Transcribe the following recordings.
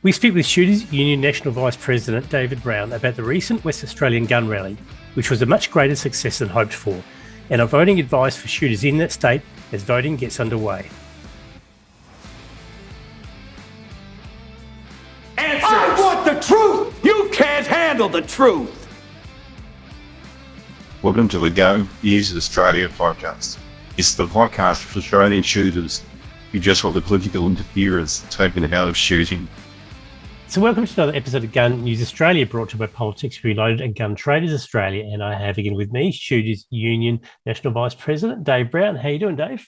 We speak with Shooters Union National Vice President David Brown about the recent West Australian gun rally, which was a much greater success than hoped for, and our voting advice for shooters in that state as voting gets underway. Answers. I want the truth! You can't handle the truth! Welcome to the Go Use Australia podcast. It's the podcast for Australian shooters who just want the political interference taken out of shooting. So welcome to another episode of Gun News Australia, brought to you by Politics Reloaded and Gun Traders Australia. And I have again with me Shooters Union National Vice President Dave Brown. How you doing, Dave?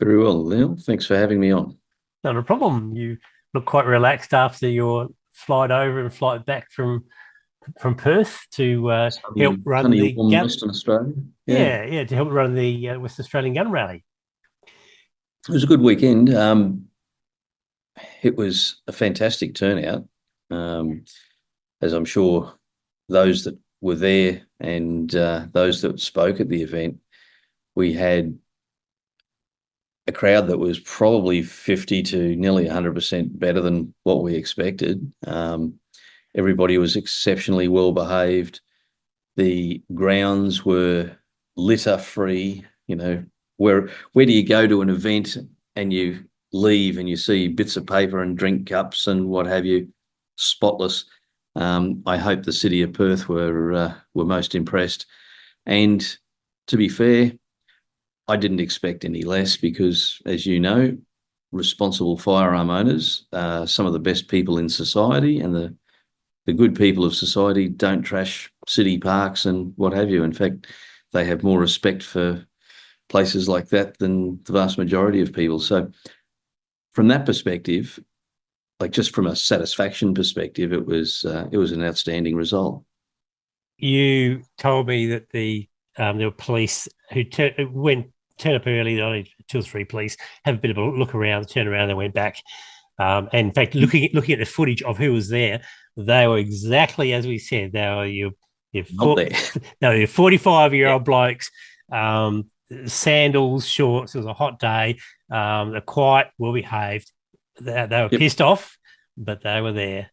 Very well, Neil. Thanks for having me on. Not a problem. You look quite relaxed after your flight over and flight back from Perth to help run the gun. Western Australia. Yeah, to help run the West Australian gun rally. It was a good weekend. It was a fantastic turnout, as I'm sure those that were there and those that spoke at the event. We had a crowd that was probably 50 to nearly 100% better than what we expected. Everybody was exceptionally well behaved. The grounds were litter-free. You know, where do you go to an event and you leave and you see bits of paper and drink cups and what have you? Spotless. I hope the city of Perth were most impressed. And to be fair, I didn't expect any less because, as you know, responsible firearm owners are some of the best people in society, and the good people of society don't trash city parks and what have you. In fact, they have more respect for places like that than the vast majority of people. So from that perspective, like just from a satisfaction perspective, it was an outstanding result. You told me that there were police who turned up early, only 2 or 3 police, have a bit of a look around, turn around, and went back. And in fact, looking at the footage of who was there, they were exactly as we said. They were your 45-year-old blokes, sandals, shorts. It was a hot day. They're quiet, well behaved. They were pissed off, but they were there.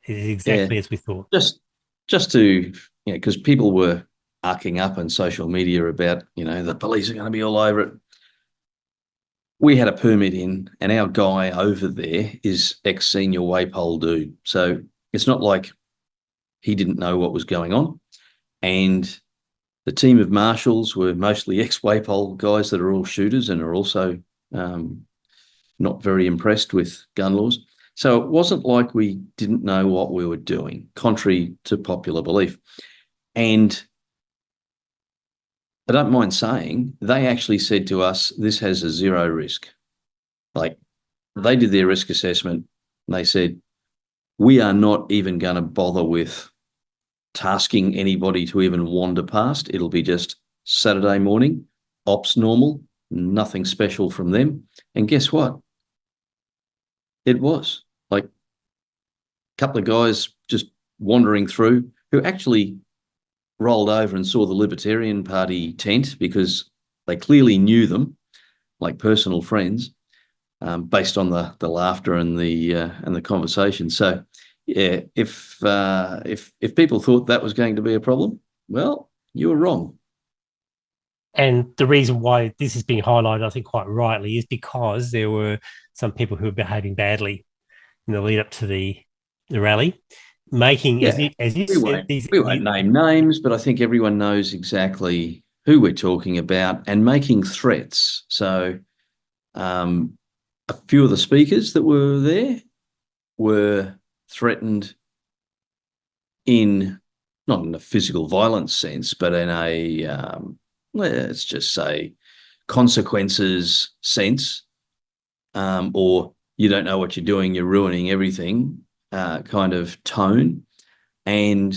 It's exactly as we thought. Just to, because people were arcing up on social media about, the police are going to be all over it. We had a permit in, and our guy over there is ex-senior Wapol dude. So it's not like he didn't know what was going on. And the team of marshals were mostly ex-Wapol guys that are all shooters and are also not very impressed with gun laws. So it wasn't like we didn't know what we were doing, contrary to popular belief. And I don't mind saying, they actually said to us, this has a zero risk. Like, they did their risk assessment and they said, we are not even going to bother with tasking anybody to even wander past. It'll be just Saturday morning, ops normal, nothing special from them. And guess what? It was like a couple of guys just wandering through who actually rolled over and saw the Libertarian Party tent because they clearly knew them, like personal friends, based on the laughter and the conversation. So, yeah, if people thought that was going to be a problem, well, you were wrong. And the reason why this is being highlighted, I think quite rightly, is because there were some people who were behaving badly in the lead up to the rally, making we won't name names, but I think everyone knows exactly who we're talking about, and making threats. So a few of the speakers that were there were threatened not in a physical violence sense, but in a let's just say consequences sense, or you don't know what you're doing, you're ruining everything kind of tone. And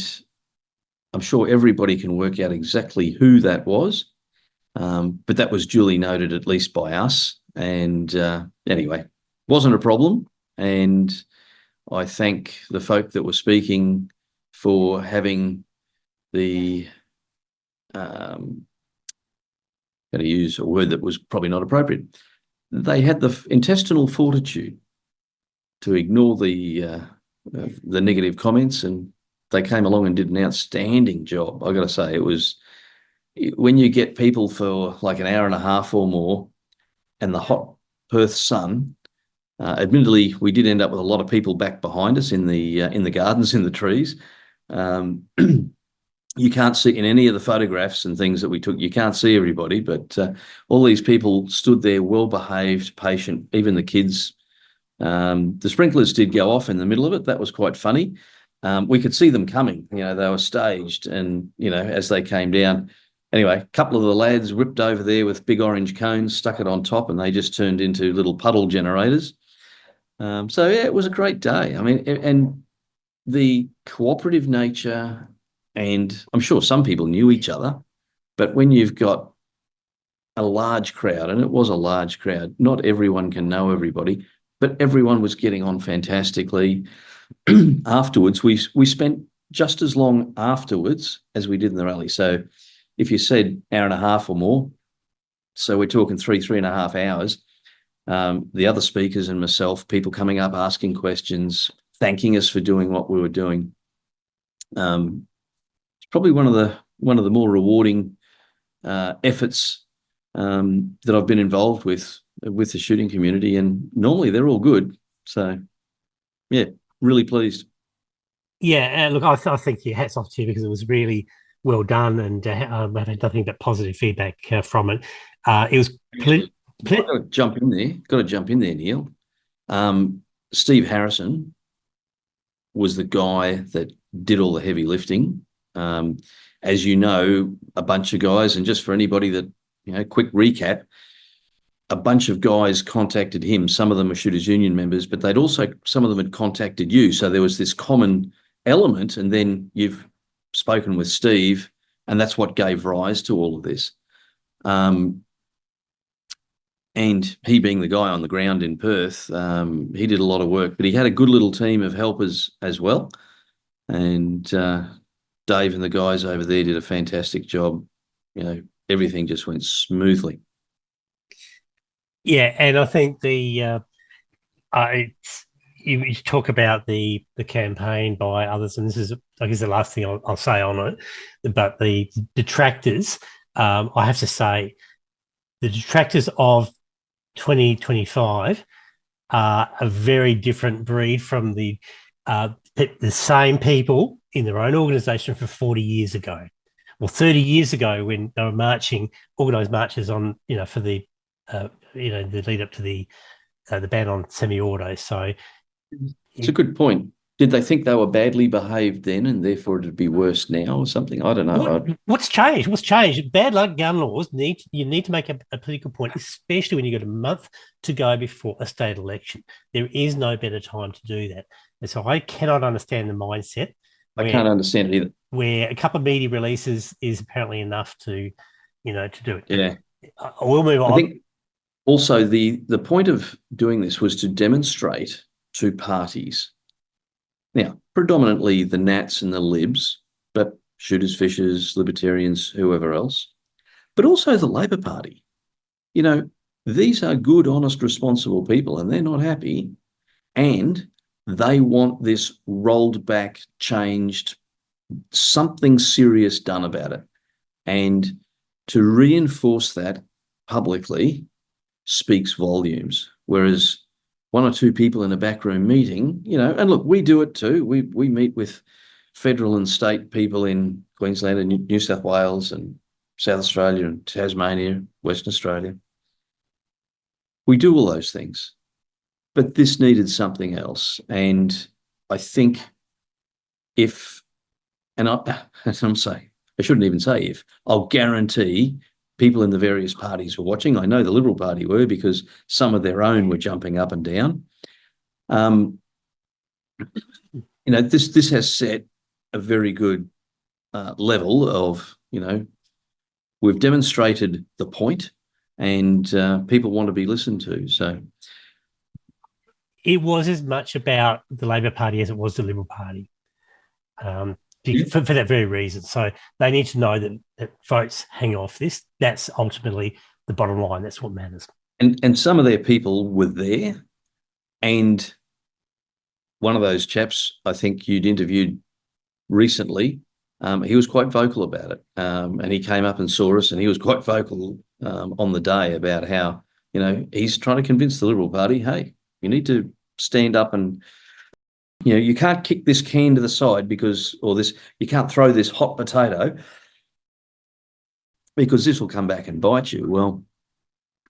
I'm sure everybody can work out exactly who that was, but that was duly noted, at least by us. And anyway, wasn't a problem. And I thank the folk that were speaking for having the going to use a word that was probably not appropriate. They had the intestinal fortitude to ignore the negative comments, and they came along and did an outstanding job. I got to say, it was, when you get people for like an hour and a half or more, and the hot Perth sun. Admittedly, we did end up with a lot of people back behind us in the gardens, in the trees. You can't see in any of the photographs and things that we took, you can't see everybody, but all these people stood there, well-behaved, patient, even the kids. The sprinklers did go off in the middle of it. That was quite funny. We could see them coming. They were staged, and, as they came down. Anyway, a couple of the lads whipped over there with big orange cones, stuck it on top, and they just turned into little puddle generators. So, yeah, it was a great day. I mean, and the cooperative nature, and I'm sure some people knew each other, but when you've got a large crowd, and it was a large crowd, not everyone can know everybody, but everyone was getting on fantastically. Afterwards, we spent just as long afterwards as we did in the rally. So if you said hour and a half or more, so we're talking 3.5 hours, the other speakers and myself, people coming up, asking questions, thanking us for doing what we were doing. It's probably one of the more rewarding efforts that I've been involved with the shooting community, and normally they're all good. So, yeah, really pleased. Yeah, look, I think your hats off to you, because it was really well done, and I've had nothing but positive feedback from it. It was. Got to jump in there, Neil. Steve Harrison was the guy that did all the heavy lifting. As you know, a bunch of guys, and just for anybody that, quick recap, a bunch of guys contacted him. Some of them were Shooters Union members, but some of them had contacted you. So there was this common element, and then you've spoken with Steve, and that's what gave rise to all of this. And he, being the guy on the ground in Perth, he did a lot of work, but he had a good little team of helpers as well. And Dave and the guys over there did a fantastic job. Everything just went smoothly. Yeah, and I think you talk about the campaign by others, and this is, I guess, the last thing I'll say on it. But the detractors, I have to say, the detractors of 2025 are a very different breed from the same people in their own organisation for 40 years ago. Well, 30 years ago, when they were organised marches on, for the the lead up to the ban on semi-auto. So it's a good point. Did they think they were badly behaved then, and therefore it'd be worse now, or something? I don't know. What's changed? What's changed? Bad luck gun laws you need to make a political point, especially when you've got a month to go before a state election. There is no better time to do that. And so I cannot understand the mindset. I can't understand it either. Where a couple of media releases is apparently enough to do it. Yeah. We'll move on. I think also the point of doing this was to demonstrate to parties. Now, predominantly the Nats and the Libs, but shooters, fishers, libertarians, whoever else, but also the Labor Party. These are good, honest, responsible people, and they're not happy, and they want this rolled back, changed, something serious done about it. And to reinforce that publicly speaks volumes, whereas one or two people in a backroom meeting, and look, we do it too. We meet with federal and state people in Queensland and New South Wales and South Australia and Tasmania, Western Australia. We do all those things, but this needed something else. And I think I'm saying, I shouldn't even say if, I'll guarantee people in the various parties were watching. I know the Liberal Party were, because some of their own were jumping up and down. This has set a very good level of, we've demonstrated the point, and people want to be listened to. So it was as much about the Labor Party as it was the Liberal Party. For that very reason. So they need to know that votes hang off this. That's ultimately the bottom line. That's what matters. And some of their people were there, and one of those chaps I think you'd interviewed recently, he was quite vocal about it. And he came up and saw us, and he was quite vocal on the day about how, he's trying to convince the Liberal Party, hey, you need to stand up and, you can't kick this can to the side you can't throw this hot potato because this will come back and bite you. Well,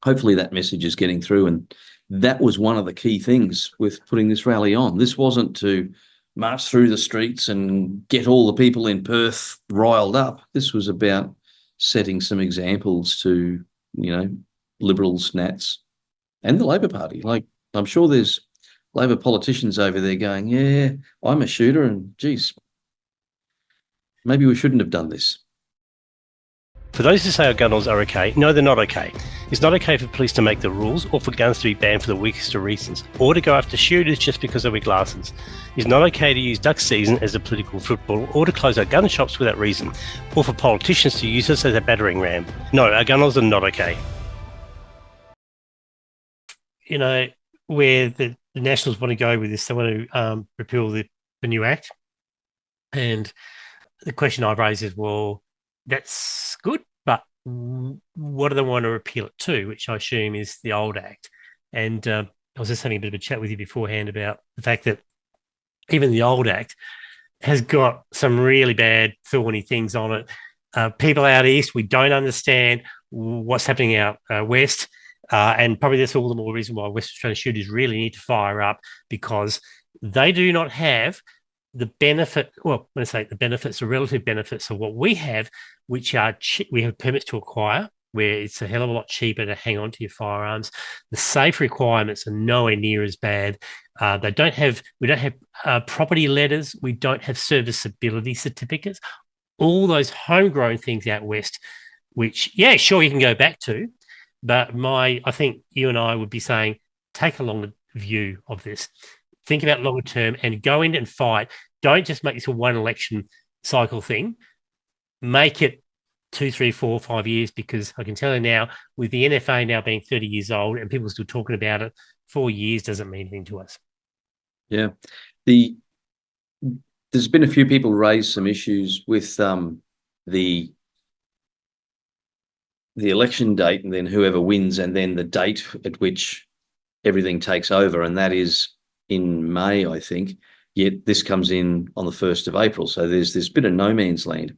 hopefully that message is getting through. And that was one of the key things with putting this rally on. This wasn't to march through the streets and get all the people in Perth riled up. This was about setting some examples to, Liberals, Nats, and the Labor Party. Like, I'm sure there's Labor politicians over there going, yeah, I'm a shooter, and geez, maybe we shouldn't have done this. For those who say our gun laws are okay, no, they're not okay. It's not okay for police to make the rules or for guns to be banned for the weakest of reasons, or to go after shooters just because they wear glasses. It's not okay to use duck season as a political football, or to close our gun shops without reason, or for politicians to use us as a battering ram. No, our gun laws are not okay. Where the Nationals want to go with this, they want to repeal the new act. And the question I've raised is, well, that's good, but what do they want to repeal it to, which I assume is the old act. And I was just having a bit of a chat with you beforehand about the fact that even the old act has got some really bad, thorny things on it. People out east, we don't understand what's happening out west. And probably that's all the more reason why West Australian shooters really need to fire up, because they do not have the benefit, well, when I say the benefits, the relative benefits of what we have, which are we have permits to acquire, where it's a hell of a lot cheaper to hang on to your firearms. The safe requirements are nowhere near as bad. We don't have property letters. We don't have serviceability certificates. All those homegrown things out west, which, yeah, sure, you can go back to. But I think you and I would be saying, take a longer view of this. Think about longer term and go in and fight. Don't just make this a one election cycle thing. Make it 2, 3, 4, 5 years, because I can tell you now, with the NFA now being 30 years old and people still talking about it, 4 years doesn't mean anything to us. Yeah. There's been a few people raise some issues with the election date, and then whoever wins, and then the date at which everything takes over, and that is in May, I think. Yet this comes in on the 1st of April. So there's this bit of no man's land.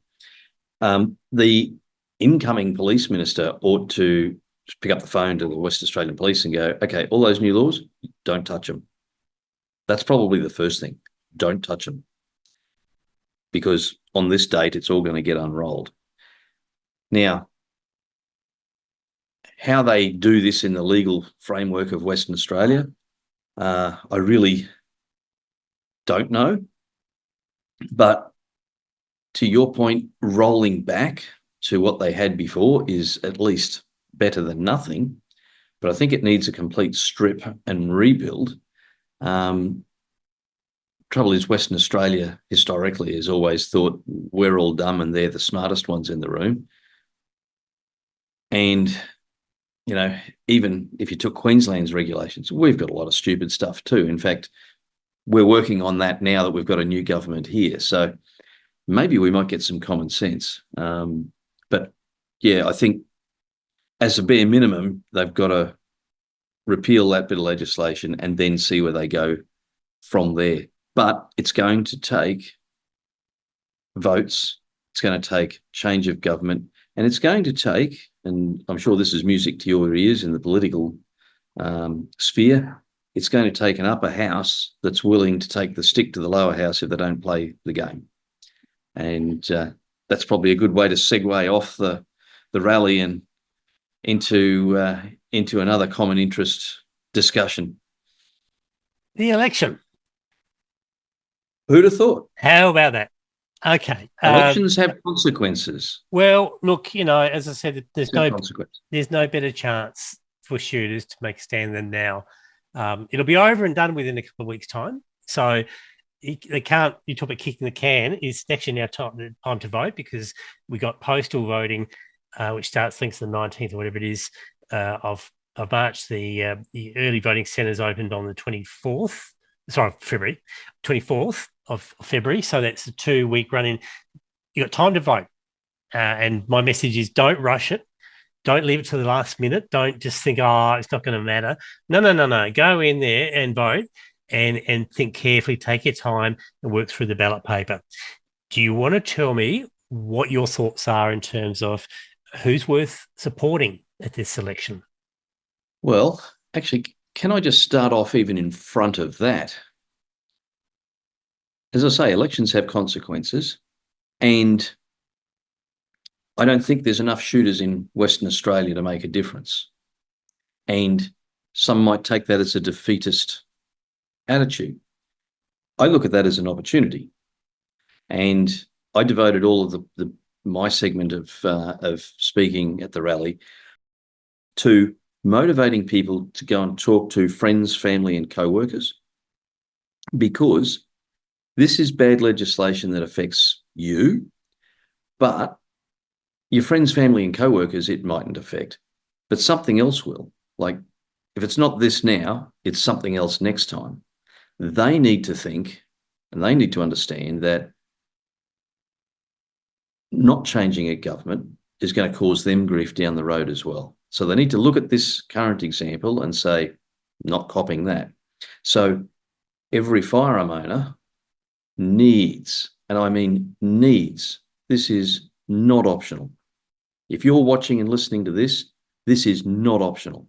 The incoming police minister ought to just pick up the phone to the West Australian Police and go, okay, all those new laws, don't touch them. That's probably the first thing. Don't touch them. Because on this date, it's all going to get unrolled. Now, how they do this in the legal framework of Western Australia, I really don't know. But to your point, rolling back to what they had before is at least better than nothing. But I think it needs a complete strip and rebuild. Trouble is, Western Australia historically has always thought we're all dumb and they're the smartest ones in the room. And even if you took Queensland's regulations, we've got a lot of stupid stuff too. In fact, we're working on that now that we've got a new government here. So maybe we might get some common sense. But yeah, I think as a bare minimum, they've got to repeal that bit of legislation and then see where they go from there. But it's going to take votes. It's going to take change of government. And it's going to take, and I'm sure this is music to your ears in the political sphere, it's going to take an upper house that's willing to take the stick to the lower house if they don't play the game. And that's probably a good way to segue off the rally and into another common interest discussion. The election. Who'd have thought? How about that? Okay. Elections have consequences. Well, look, as I said, there's no better chance for shooters to make a stand than now. It'll be over and done within a couple of weeks' time. So they can't. You talk about kicking the can. It's actually now time to vote, because we got postal voting, which starts, I think, the 19th or whatever it is of March. The early voting centres opened on the 24th February, 24th of February. So that's a 2-week run in. You got time to vote. And my message is don't rush it. Don't leave it to the last minute. Don't just think, oh, it's not going to matter. No. Go in there and vote and think carefully, take your time and work through the ballot paper. Do you want to tell me what your thoughts are in terms of who's worth supporting at this election? Well, actually, can I just start off even in front of that? As I say, elections have consequences, and I don't think there's enough shooters in Western Australia to make a difference. And some might take that as a defeatist attitude. I look at that as an opportunity. And I devoted all of my segment of speaking at the rally to motivating people to go and talk to friends, family, and co-workers, because this is bad legislation that affects you, but your friends, family, and co-workers, it mightn't affect, but something else will. Like, if it's not this now, it's something else next time. They need to think and they need to understand that not changing a government is going to cause them grief down the road as well. So they need to look at this current example and say, not copying that. So every firearm owner needs, and I mean needs, this is not optional. If you're watching and listening to this, this is not optional.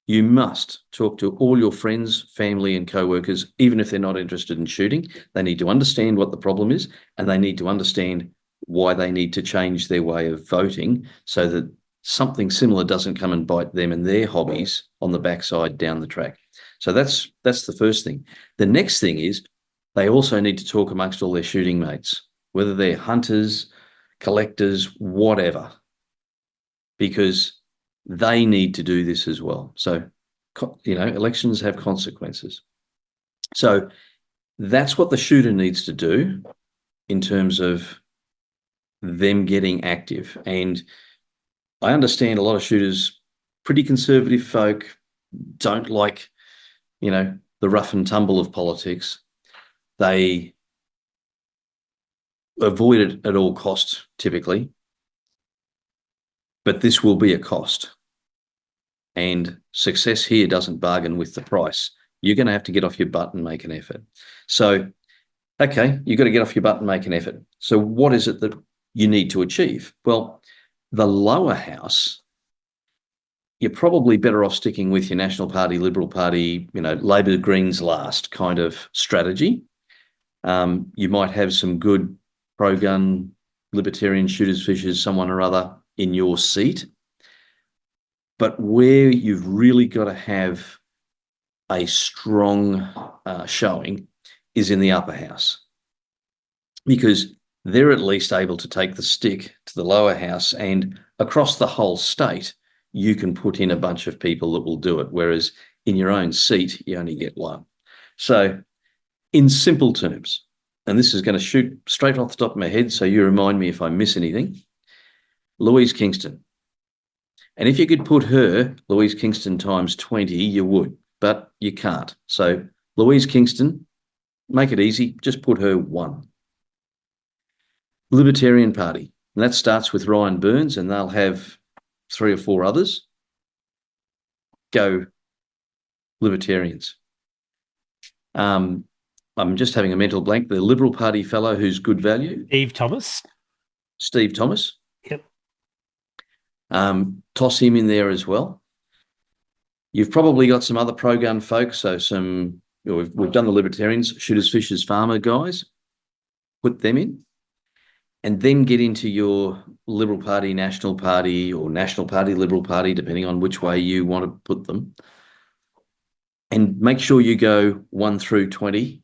You must talk to all your friends, family, and co-workers, even if they're not interested in shooting. They need to understand what the problem is, and they need to understand why they need to change their way of voting so that something similar doesn't come and bite them and their hobbies on the backside down the track. So that's the first thing. The next thing is they also need to talk amongst all their shooting mates, whether they're hunters, collectors, whatever, because they need to do this as well. So, elections have consequences. So that's what the shooter needs to do in terms of them getting active. And I understand a lot of shooters, pretty conservative folk, don't like, the rough and tumble of politics. They avoid it at all costs, typically. But this will be a cost. And success here doesn't bargain with the price. You're going to have to get off your butt and make an effort. So, okay, you've got to get off your butt and make an effort. So what is it that you need to achieve? Well, the lower house, you're probably better off sticking with your National Party, Liberal Party, Labor, Greens last kind of strategy. You might have some good pro-gun, libertarian shooters, fishers, someone or other in your seat. But where you've really got to have a strong showing is in the upper house, because they're at least able to take the stick to the lower house, and across the whole state, you can put in a bunch of people that will do it, whereas in your own seat, you only get one. So in simple terms, and this is going to shoot straight off the top of my head, so you remind me if I miss anything, Louise Kingston. And if you could put her, Louise Kingston, times 20, you would, but you can't. So Louise Kingston, make it easy, just put her 1. Libertarian Party, and that starts with Ryan Burns, and they'll have 3 or 4 others. Go Libertarians. I'm just having a mental blank. The Liberal Party fellow who's good value. Steve Thomas. Yep. Toss him in there as well. You've probably got some other pro-gun folks, so we've done the Libertarians, shooters, fishers, farmer guys. Put them in. And then get into your Liberal Party, National Party, or National Party, Liberal Party, depending on which way you want to put them. And make sure you go 1 through 20.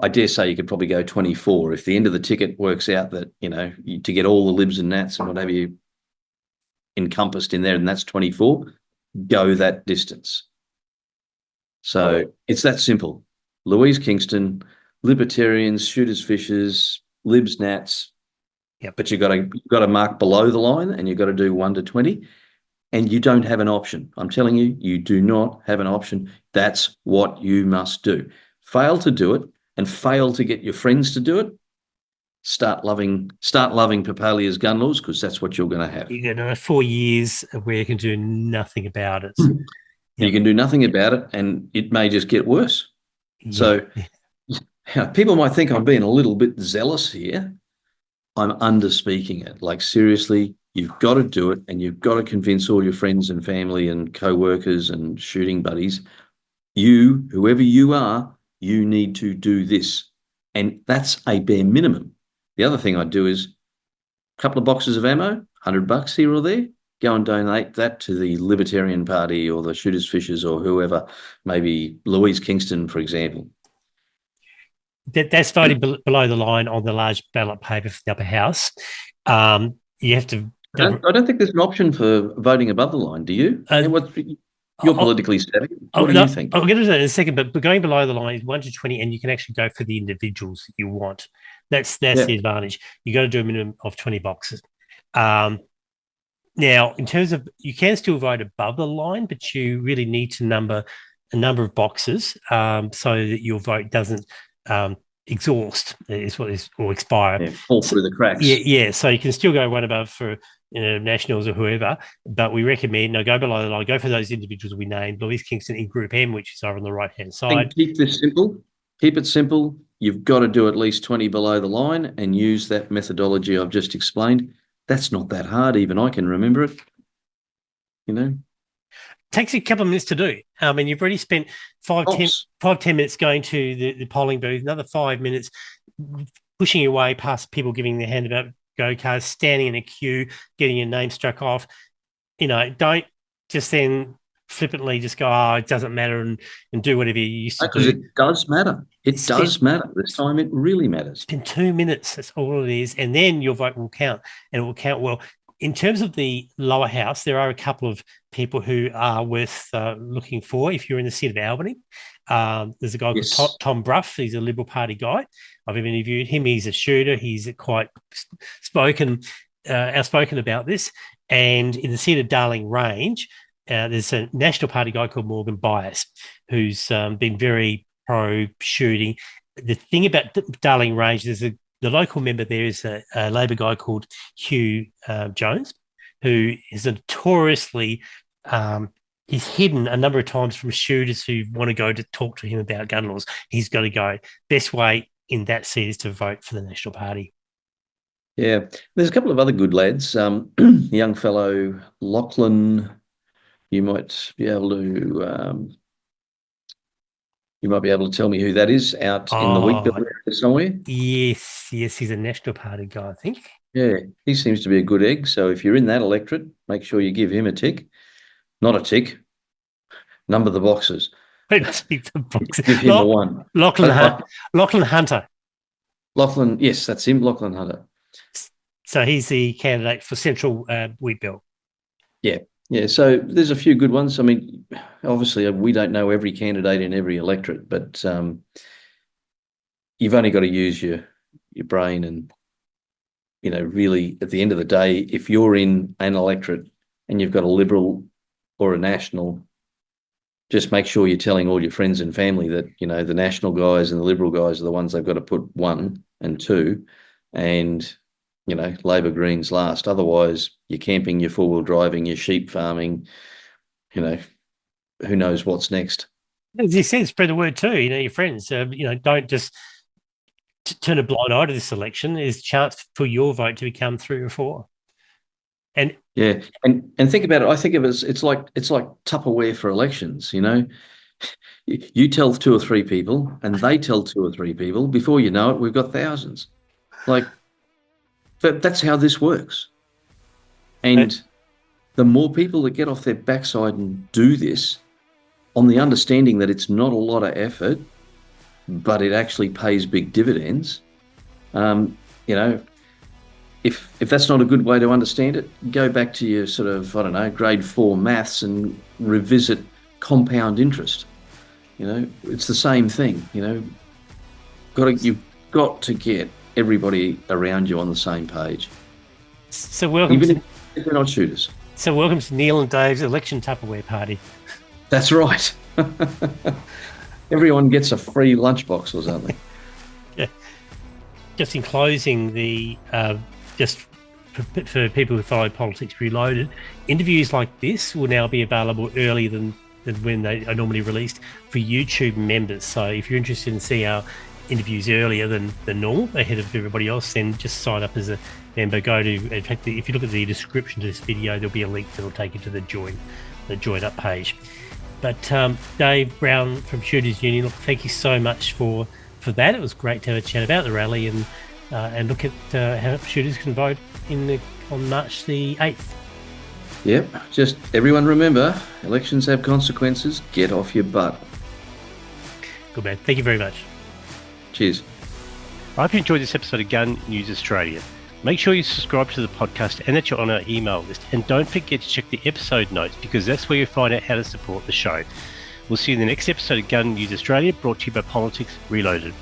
I dare say you could probably go 24 if the end of the ticket works out that, to get all the libs and nats and whatever you encompassed in there, and that's 24, go that distance. So it's that simple. Louise Kingston, Libertarians, shooters, fishers, libs, nats. Yep. But you've got to mark below the line, and you've got to do 1 to 20. and you don't have an option. I'm telling you, you do not have an option. That's what you must do. Fail to do it and fail to get your friends to do it. Start loving Papalia's gun laws, because that's what you're going to have. You know, 4 years where you can do nothing about it. You can do nothing about it, and it may just get worse. So people might think I'm being a little bit zealous here. I'm underspeaking it. Like, seriously, you've got to do it, and you've got to convince all your friends and family and co-workers and shooting buddies, whoever you are, you need to do this. And that's a bare minimum. The other thing I do is a couple of boxes of ammo, $100 here or there, go and donate that to the Libertarian Party or the Shooters Fishers or whoever, maybe Louise Kingston, for example. That's voting below the line on the large ballot paper for the upper house. You have to. I don't think there's an option for voting above the line. Do you? You're politically savvy. What do you think? I'll get into that in a second, but going below the line is 1 to 20, and you can actually go for the individuals that you want. That's the advantage. You got to do a minimum of 20 boxes. Now, in terms of, you can still vote above the line, but you really need to number a number of boxes so that your vote doesn't exhaust, or expire. Fall through the cracks. Yeah. So you can still go one above for Nationals or whoever, but we recommend go below the line, go for those individuals we named. Louise Kingston in Group M, which is over on the right-hand side. Keep this simple. Keep it simple. You've got to do at least 20 below the line and use that methodology I've just explained. That's not that hard. Even I can remember it. Takes a couple of minutes to do. I mean, you've already spent 10 minutes going to the polling booth, another 5 minutes pushing your way past people giving their hand about go cards, standing in a queue, getting your name struck off. Don't just then flippantly just go, oh, it doesn't matter, and do whatever you used to do. Because it does matter. It does matter. This time it really matters. In 2 minutes, that's all it is. And then your vote will count, and it will count well. In terms of the lower house, there are a couple of people who are worth looking for if you're in the seat of Albany. There's a guy called Tom Bruff. He's a Liberal Party guy. I've even interviewed him. He's a shooter. He's quite outspoken about this. And in the seat of Darling Range, there's a National Party guy called Morgan Byers, who's been very pro-shooting. The thing about Darling Range, the local member there is a Labor guy called Hugh Jones, who is notoriously he's hidden a number of times from shooters who want to go to talk to him about gun laws. He's got to go. Best way in that seat is to vote for the National Party. Yeah, there's a couple of other good lads. Young fellow Lachlan, you might be able to tell me who that is out in the Wheatbelt area somewhere. Yes, he's a National Party guy, I think. Yeah, he seems to be a good egg. So if you're in that electorate, make sure you give him a tick. Not a tick. Number the boxes. Give him a 1. Lachlan Hunter. Lachlan, yes, that's him, Lachlan Hunter. So he's the candidate for Central Wheatbelt. Yeah. So there's a few good ones. I mean, obviously, we don't know every candidate in every electorate, but you've only got to use your brain, and really, at the end of the day, if you're in an electorate and you've got a Liberal or a National, just make sure you're telling all your friends and family that the National guys and the Liberal guys are the ones they've got to put 1 and 2, and Labor Greens last. Otherwise, you're camping, you're four-wheel driving, you're sheep farming, who knows what's next. As you said, spread the word too, your friends. Don't just turn a blind eye to this election. There's a chance for your vote to become 3 or 4. And yeah, and think about it. I think of it as it's like Tupperware for elections, You tell 2 or 3 people and they tell 2 or 3 people. Before you know it, we've got thousands. That's how this works. And the more people that get off their backside and do this on the understanding that it's not a lot of effort, but it actually pays big dividends, if that's not a good way to understand it, go back to your sort of, grade 4 maths and revisit compound interest. It's the same thing, You've got to get everybody around you on the same page. So welcome even if they're not shooters. So welcome to Neil and Dave's election Tupperware party. That's right. Everyone gets a free lunchbox or something. Yeah. Just in closing, just for people who follow Politics Reloaded, interviews like this will now be available earlier than when they are normally released for YouTube members. So if you're interested in seeing our interviews earlier than normal, ahead of everybody else, then just sign up as a member. In fact, if you look at the description to this video, there'll be a link that'll take you to the join up page. But Dave Brown from Shooters Union, look, thank you so much for that. It was great to have a chat about the rally and look at how shooters can vote on March the 8th. Yep, just everyone remember, elections have consequences. Get off your butt. Good man. Thank you very much. Cheers. I hope you enjoyed this episode of Gun News Australia. Make sure you subscribe to the podcast and that you're on our email list. And don't forget to check the episode notes, because that's where you'll find out how to support the show. We'll see you in the next episode of Gun News Australia, brought to you by Politics Reloaded.